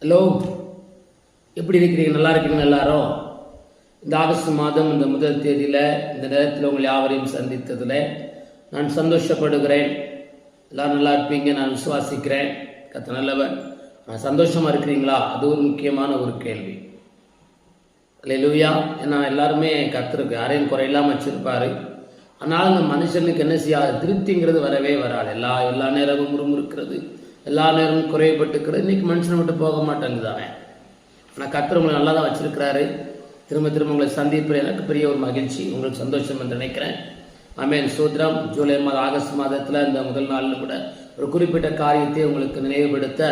Hello, எப்படி இருக்கிறீங்க? நல்லா இருக்கீங்க எல்லாரும்? இந்த ஆகஸ்ட் மாதம் இந்த முதல் தேதியில் இந்த நேரத்தில் உங்கள் யாவரையும் சந்தித்ததில் நான் சந்தோஷப்படுகிறேன். எல்லோரும் நல்லா இருப்பீங்க நான் விசுவாசிக்கிறேன். கர்த்தர் நல்லவர். நான் சந்தோஷமாக இருக்கிறீங்களா? அது ஒரு முக்கியமான ஒரு கேள்வி. அல்லேலூயா. ஏன்னா எல்லாருமே கர்த்தருக்கு யாரையும் குறையில்லாமல் வச்சிருப்பாரு. ஆனால் அந்த மனுஷனுக்கு என்ன செய்யாது? திருப்திங்கிறது வரவே வராது. எல்லா நேரமும் முறுமுறுக்கிறது, எல்லா நேரமும் குறையப்பட்டுக்கிறது. இன்னைக்கு மனுஷனை விட்டு போக மாட்டேங்குதானே. ஆனால் கர்த்தர் உங்களை நல்லா தான் வச்சிருக்கிறாரு. திரும்ப உங்களை சந்திப்பது எனக்கு பெரிய ஒரு மகிழ்ச்சி, உங்களுக்கு சந்தோஷம் என்று நினைக்கிறேன். ஆமென். சோத்ரம். ஜூலை மாதம் ஆகஸ்ட் மாதத்தில் இந்த முதல் நாளில் கூட ஒரு குறிப்பிட்ட காரியத்தை உங்களுக்கு நினைவுபடுத்த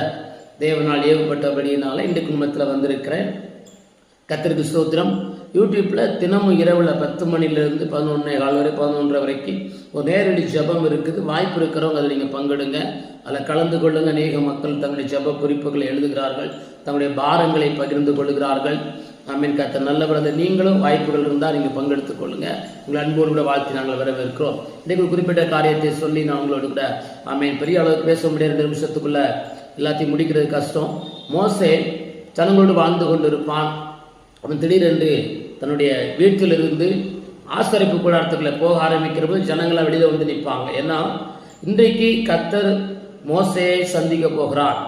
தேவனால் ஏவப்பட்டபடியினால இந்த குடும்பத்தில் வந்திருக்கிறேன். கர்த்தருக்கு ஸ்தோத்திரம். யூடியூப்பில் தினமும் இரவில் 10 மணிலேருந்து 11:15 வரை 11:30 வரைக்கும் ஒரு நேரடி ஜபம் இருக்குது. வாய்ப்பு இருக்கிறவங்க அதில் நீங்கள் பங்கெடுங்க, அதில் கலந்து கொள்ளுங்க. அநேக மக்கள் தங்களுடைய ஜப குறிப்புகளை எழுதுகிறார்கள், தங்களுடைய பாரங்களை பகிர்ந்து கொள்கிறார்கள். ஆமீன். கர்த்தர் நல்லவர். நீங்களும் வாய்ப்புகள் இருந்தால் நீங்கள் பங்கெடுத்துக் கொள்ளுங்க. உங்கள் அன்போடு கூட வாழ்த்தி நாங்கள் வரவேற்கிறோம். இன்றைக்கு ஒரு குறிப்பிட்ட காரியத்தை சொல்லி நான் உங்களோட கூட ஆமீன் பெரிய அளவுக்கு பேச முடியாது. 2 நிமிஷத்துக்குள்ள எல்லாத்தையும் முடிக்கிறது கஷ்டம். மோசே ஜனங்களோடு வாழ்ந்து கொண்டு இருப்பான். அவன் திடீரென்று தன்னுடைய வீட்டிலிருந்து ஆசரிப்பு கூடாரத்துக்குள்ள போக ஆரம்பிக்கிற போது ஜனங்களை வெளியில் வந்து நிற்பாங்க. ஏன்னா இன்றைக்கு கர்த்தர் மோசையை சந்திக்க போகிறார்.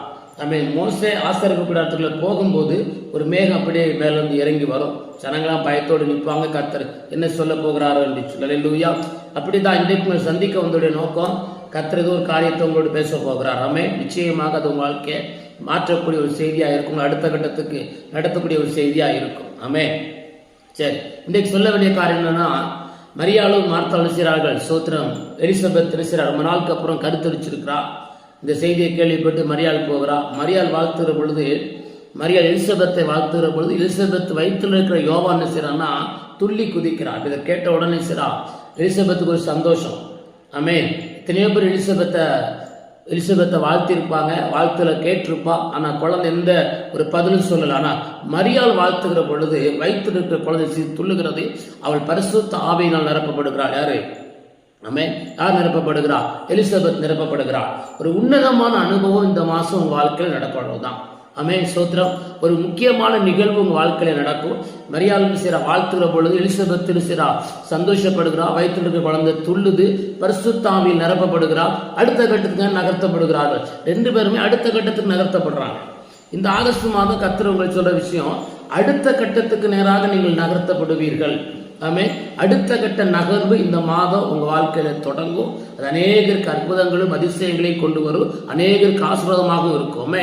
மோசே ஆசரிப்பு கூடாரத்துக்குள்ள போகும்போது ஒரு மேகம் அப்படியே மேல வந்து இறங்கி வரும். ஜனங்களாம் பயத்தோடு நிற்பாங்க. கர்த்தர் என்ன சொல்ல போகிறாரோ என்று அல்லேலூயா. அப்படிதான் இன்றைக்கு சந்திக்க வந்தோடைய நோக்கம், கர்த்தர் ஏதோ ஒரு காரியத்தை உங்களோடு பேச போகிறார். நிச்சயமாக அது உங்கள் வாழ்க்கையை மாற்றக்கூடிய ஒரு செய்தியாக இருக்கும், அடுத்த கட்டத்துக்கு நடத்தக்கூடிய ஒரு செய்தியாக இருக்கும். சரி, இன்றைக்கு சொல்ல வேண்டிய காரியம் என்னன்னா, மரியாளும் மார்த்தாளும் செய்கிறார்கள். சோத்திரம். எலிசபெத் செய்கிறார். ரொம்ப நாளுக்கு அப்புறம் கருத்தரிச்சிருக்கிறா. இந்த செய்தியை கேள்விப்பட்டு மரியாள் போகிறா. மரியாள் வாழ்த்துகிற பொழுது, மரியாள் எலிசபெத்தை வாழ்த்துகிற பொழுது, எலிசபெத் வயிற்றில் இருக்கிற யோவான் என்ன செய்யறான்னா துள்ளி குதிக்கிறார். இதை கேட்ட உடனே செய்றா எலிசபெத்துக்கு ஒரு சந்தோஷம். எத்தனையோ பேர் எலிசபெத்தை வாழ்த்திருப்பாங்க, வாழ்த்துல கேட்டிருப்பா. ஆனா குழந்தை எந்த ஒரு பதிலும் சொல்லல. ஆனா மரியாள் வாழ்த்துகிற பொழுது வயிற்றில் இருக்கிற குழந்தை துள்ளுகிறது. அவள் பரிசுத்த ஆவியினால் நிரப்பப்படுகிறாள். யாரு? யார் நிரப்பப்படுகிறார்? எலிசபெத் நிரப்பப்படுகிறார். ஒரு உன்னதமான அனுபவம் இந்த மாசம் உங்க வாழ்க்கையில் நடப்பதுதான். சோத்திரம். ஒரு முக்கியமான நிகழ்வு உங்க வாழ்க்கையில நடக்கும். மரியாள் செய்யறா வாழ்த்துகிற பொழுது எலிசபெத் செய்யறா சந்தோஷப்படுகிறா. வயிற்றில் இருக்கிற குழந்தை துள்ளுது, பரிசுத்த ஆவியில் நிரப்பப்படுகிறார். அடுத்த கட்டத்துக்கு நகர்த்தப்படுகிறார்கள். 2 பேருமே அடுத்த கட்டத்துக்கு நகர்த்தப்படுறாங்க. இந்த ஆகஸ்ட் மாதம் கர்த்தர் உங்களுக்கு சொல்ற விஷயம், அடுத்த கட்டத்துக்கு நேராக நீங்கள் நகர்த்தப்படுவீர்கள். அடுத்த கட்ட நகர்வு இந்த மாதம் உங்க வாழ்க்கையில தொடங்கும். அது அநேகருக்கு அற்புதங்களும் அதிசயங்களையும் கொண்டு வரும், அநேகருக்கு ஆசீர்வாதமாகவும் இருக்குமே.